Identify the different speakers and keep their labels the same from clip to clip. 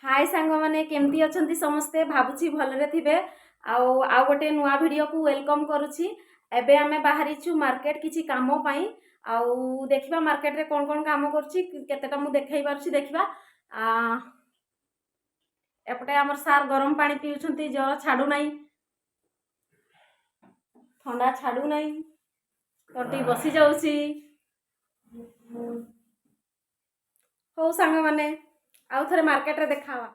Speaker 1: हाय सांग माने केमती अछंती समस्ते भाबुची भलरे थिबे आ गोटे नुआ वीडियो को वेलकम करूची। एबे आमे बाहरी छु मार्केट किछि काम पई देखिबा मार्केट रे कोन कोन काम करछि केतेटा मु देखाई पारछि देखिबा। एपटे हमर सार गरम पानी पिउछंती जर छाडू नाही ठंडा छाडू नाही तटी बसी जाउछि। हो सांग माने आउ थरे मार्केट रे देखावा।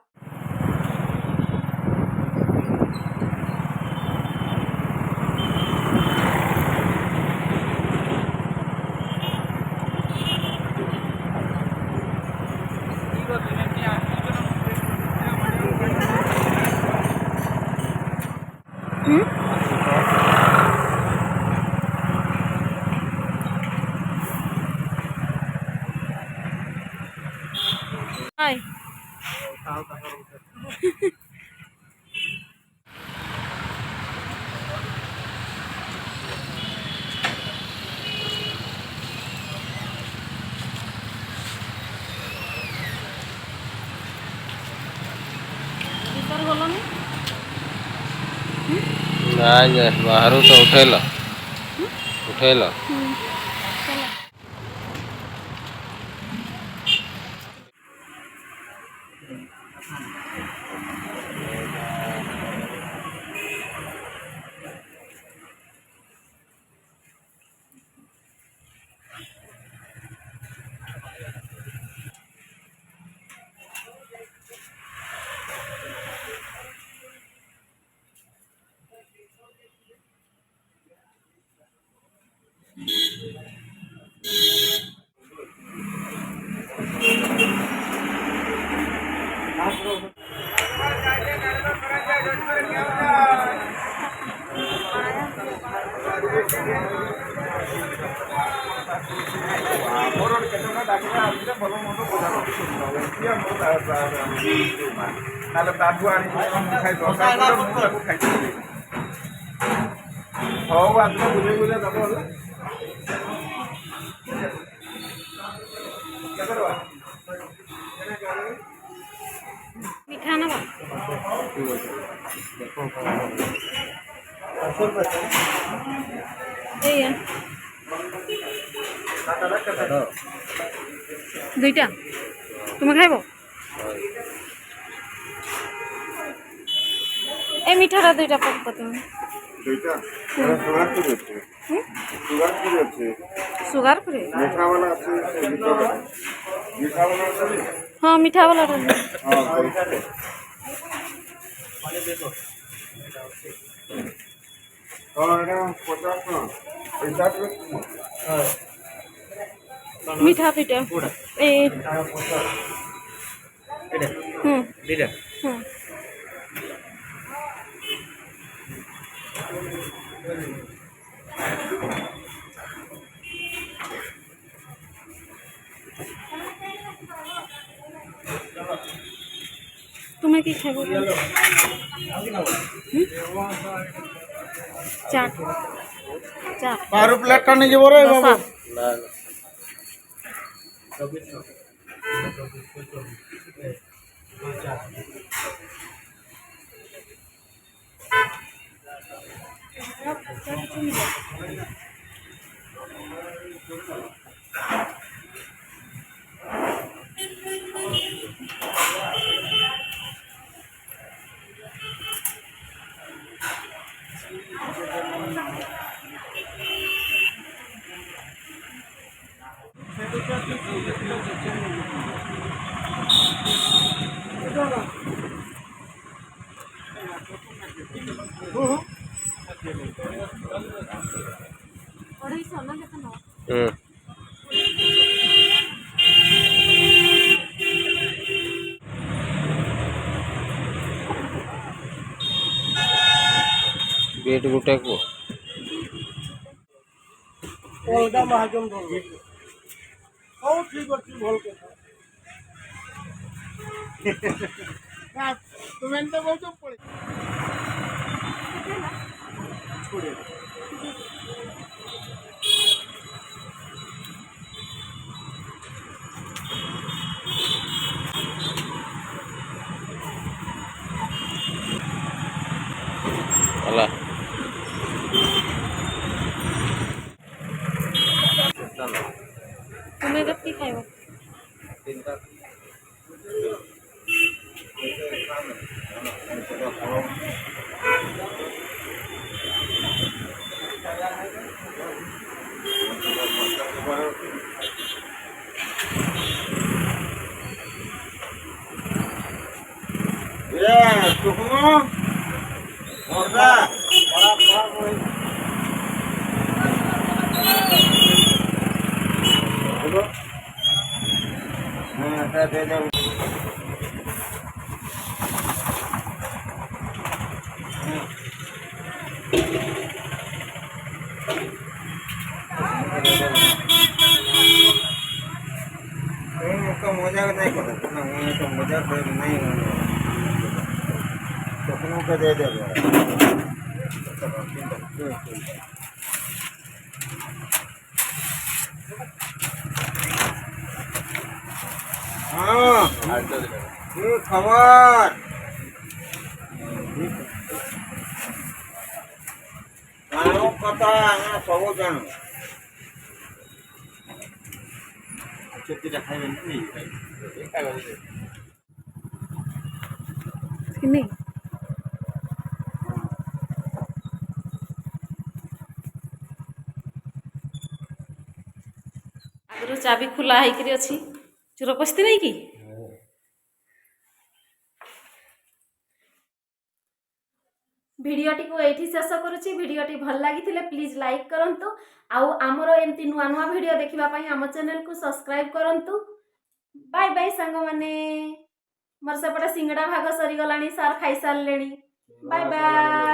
Speaker 1: हाय भीतर गलनी
Speaker 2: नहीं बाहर तो उठेल उठेल
Speaker 1: मिठा ना दुईटा तुम खाइब ए मिठाटा दुईटा पक तुम
Speaker 3: दुईटा सुगार फ्री আছে सुगार फ्री আছে
Speaker 1: सुगार फ्री
Speaker 3: मीठा वाला আছে मीठा वाला আছে
Speaker 1: हाँ मीठा वाला
Speaker 3: हां पानी देखो और ना 50 ना 50 हां
Speaker 1: मीठा पीटा ए
Speaker 2: दीदा
Speaker 1: तुम्हें कि खाइब चाट चाट
Speaker 3: 12 प्लेट टा नहीं जबरे बाबू
Speaker 2: ना बेट गुटे को
Speaker 3: अलगा महाजन बोल ओ ठीक अछि भल के तुम्हें तो बहुत पड़े छोड़े सुखमो मुर्दा दे दे तो मजाक नहीं करता ना, मैं तो मजाक नहीं सुखनों को दे दे हाँ ये खबर जानो कथा ना सब जानो
Speaker 1: नहीं आगु चाबी खोला होकर अच्छी चोर पशि नहीं कि भिडियोटी को ये शेष करुच्ची। भिडियोटी भल लगी प्लीज लाइक करंतु आउ आमर एमती नुआ नुआ भिडियो देखिबा आम चैनल को सब्सक्राइब करंतु। बाय बाय सांग माने मोर सेपटे सिंगड़ा भाग सरीगलानी सार खाई सारे। Bye bye.